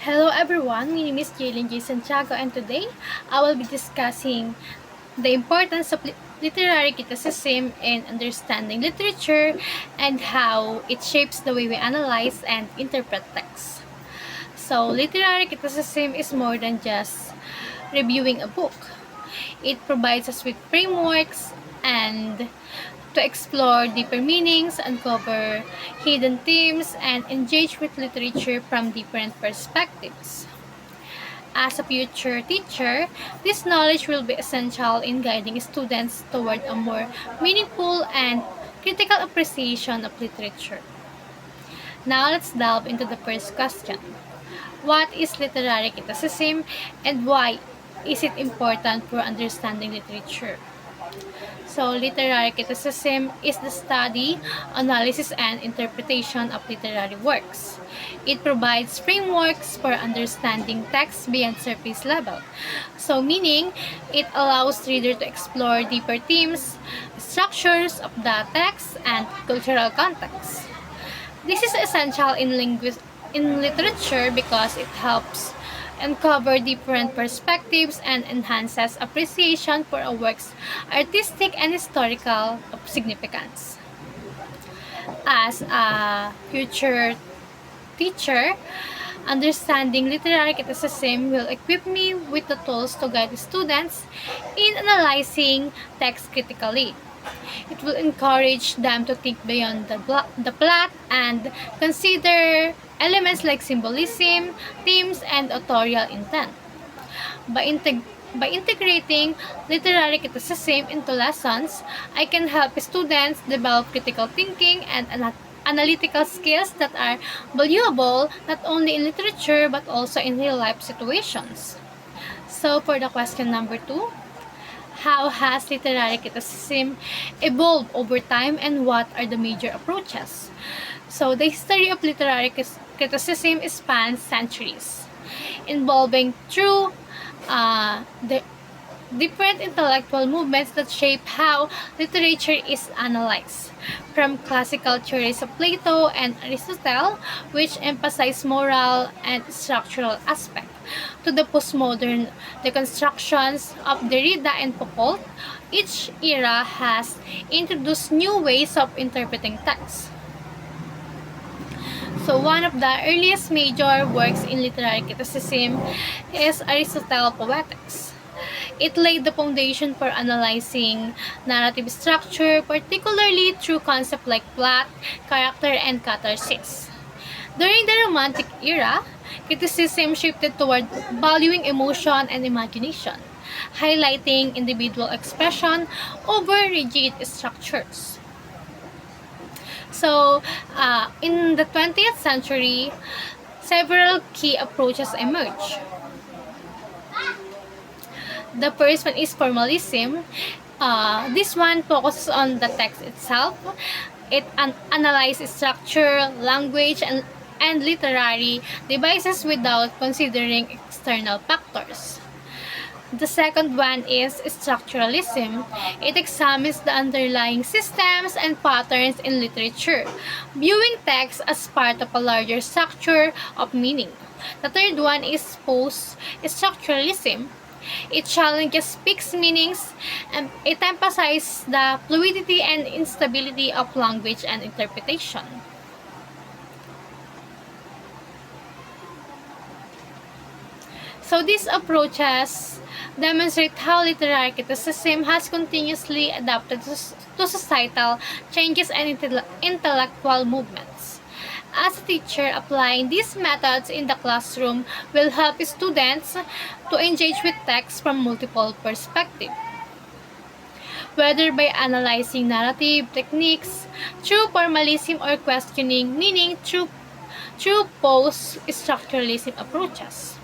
Hello everyone, my name is Jaylin J. Santiago and today I will be discussing the importance of literary criticism in understanding literature and how it shapes the way we analyze and interpret texts. So, literary criticism is more than just reviewing a book. It provides us with frameworks and to explore deeper meanings, uncover hidden themes, and engage with literature from different perspectives. As a future teacher, this knowledge will be essential in guiding students toward a more meaningful and critical appreciation of literature. Now let's delve into the first question. What is literary criticism and why is it important for understanding literature? So, literary criticism is the study, analysis, and interpretation of literary works. It provides frameworks for understanding text beyond surface level. So, meaning, it allows reader to explore deeper themes, structures of the text, and cultural context. This is essential in literature because it helps uncover different perspectives and enhances appreciation for a work's artistic and historical significance. As a future teacher, understanding literary criticism will equip me with the tools to guide students in analyzing text critically. It will encourage them to think beyond the plot and consider elements like symbolism, themes, and authorial intent. By, integ- by integrating literary criticism into lessons, I can help students develop critical thinking and analytical skills that are valuable not only in literature but also in real life situations. So, for the question number 2, how has literary criticism evolved over time and what are the major approaches? So, the history of literary criticism spans centuries, involving the different intellectual movements that shape how literature is analyzed. From classical theories of Plato and Aristotle, which emphasize moral and structural aspects, to the postmodern deconstructions of Derrida and Foucault, each era has introduced new ways of interpreting text. So one of the earliest major works in literary criticism is Aristotle's Poetics. It laid the foundation for analyzing narrative structure, particularly through concepts like plot, character, and catharsis. During the Romantic era, criticism shifted toward valuing emotion and imagination, highlighting individual expression over rigid structures. So, in the 20th century, several key approaches emerged. The first one is formalism. This one focuses on the text itself. It analyzes structure, language, and literary devices without considering external factors. The second one is structuralism. It examines the underlying systems and patterns in literature, viewing text as part of a larger structure of meaning. The third one is post-structuralism. It challenges fixed meanings and it emphasizes the fluidity and instability of language and interpretation. So these approaches demonstrate how literary criticism has continuously adapted to societal changes and intellectual movements. As a teacher, applying these methods in the classroom will help students to engage with text from multiple perspectives, whether by analyzing narrative techniques through formalism or questioning meaning through post-structuralism approaches.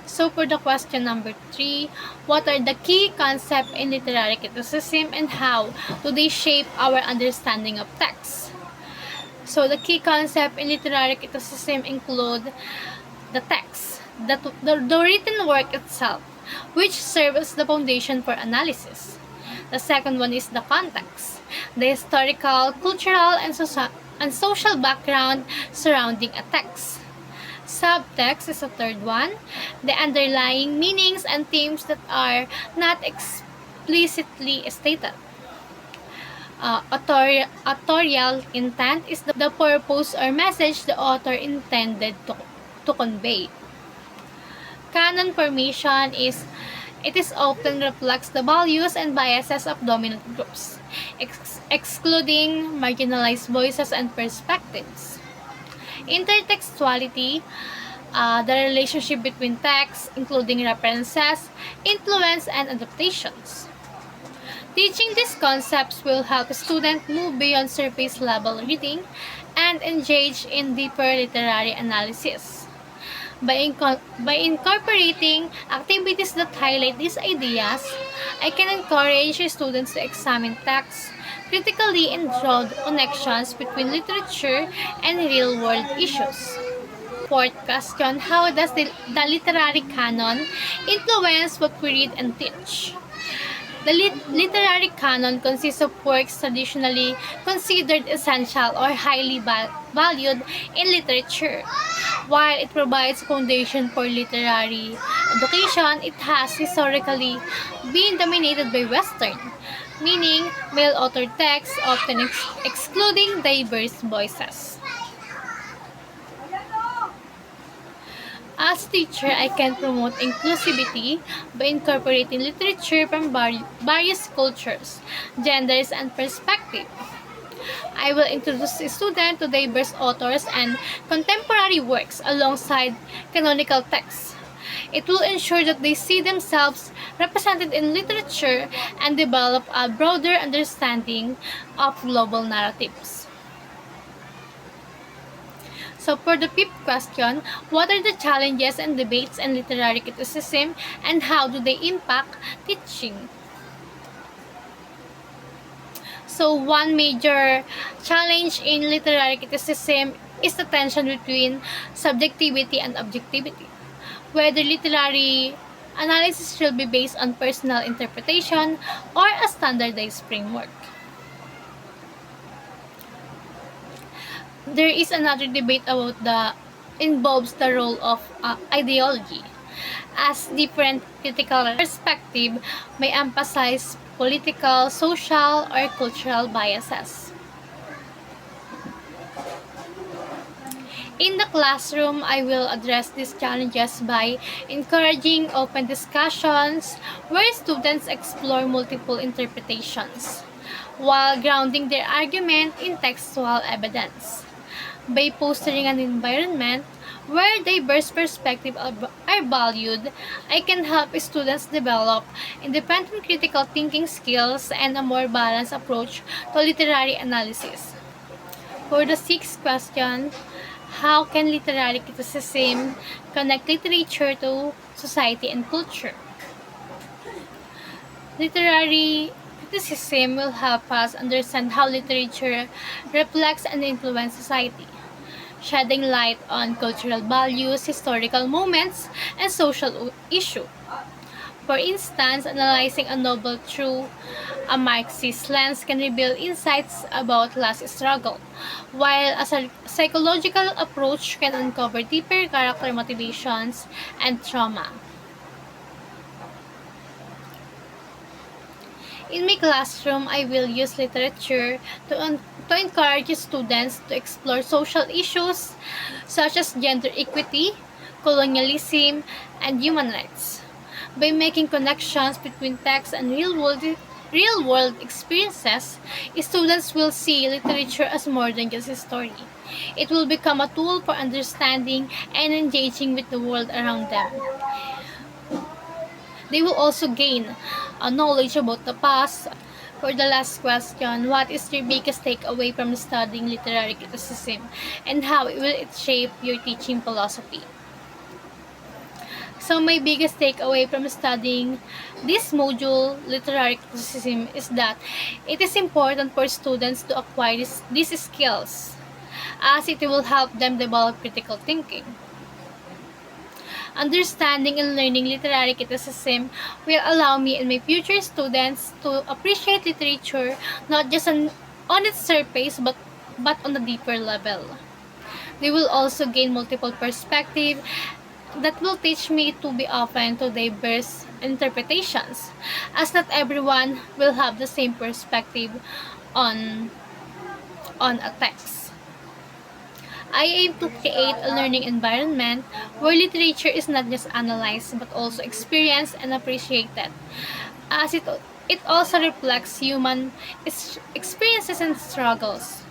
So for the question number 3, what are the key concepts in literary criticism and how do they shape our understanding of text? So the key concepts in literary criticism include the text, the written work itself, which serves as the foundation for analysis. The second one is the context, the historical, cultural, and social background surrounding a text. Subtext is a third one. The underlying meanings and themes that are not explicitly stated. Authorial intent is the purpose or message the author intended to convey. Canon formation is it is often reflects the values and biases of dominant groups, excluding marginalized voices and perspectives. Intertextuality, the relationship between texts, including references, influence, and adaptations. Teaching these concepts will help students move beyond surface level reading and engage in deeper literary analysis. By incorporating activities that highlight these ideas, I can encourage students to examine texts critically and draw connections between literature and real-world issues. Fourth question, how does the literary canon influence what we read and teach? The literary canon consists of works traditionally considered essential or highly valued in literature. While it provides foundation for literary education, it has historically been dominated by Western, meaning male-authored texts, often excluding diverse voices. As a teacher, I can promote inclusivity by incorporating literature from various cultures, genders, and perspectives. I will introduce a student to diverse authors and contemporary works alongside canonical texts. It will ensure that they see themselves represented in literature and develop a broader understanding of global narratives. So for the fifth question, what are the challenges and debates in literary criticism and how do they impact teaching? So one major challenge in literary criticism is the tension between subjectivity and objectivity. Whether literary analysis should be based on personal interpretation or a standardized framework. There is another debate about the involves the role of ideology, as different critical perspective may emphasize political, social, or cultural biases. In the classroom, I will address these challenges by encouraging open discussions where students explore multiple interpretations, while grounding their argument in textual evidence. By fostering an environment where diverse perspectives are valued, I can help students develop independent critical thinking skills and a more balanced approach to literary analysis. For the sixth question, how can literary criticism connect literature to society and culture? Literary criticism will help us understand how literature reflects and influences society, shedding light on cultural values, historical moments, and social issues. For instance, analyzing a novel through a Marxist lens can reveal insights about class struggle, while a psychological approach can uncover deeper character motivations and trauma. In my classroom, I will use literature to encourage students to explore social issues such as gender equity, colonialism, and human rights. By making connections between text and real-world experiences, students will see literature as more than just a story. It will become a tool for understanding and engaging with the world around them. They will also gain knowledge about the past. For the last question, what is your biggest takeaway from studying literary criticism and how will it shape your teaching philosophy? So my biggest takeaway from studying this module, literary criticism, is that it is important for students to acquire these skills as it will help them develop critical thinking. Understanding and learning literary criticism will allow me and my future students to appreciate literature not just on its surface but on a deeper level. They will also gain multiple perspective that will teach me to be open to diverse interpretations, as not everyone will have the same perspective on a text. I aim to create a learning environment where literature is not just analyzed but also experienced and appreciated, as it also reflects human experiences and struggles.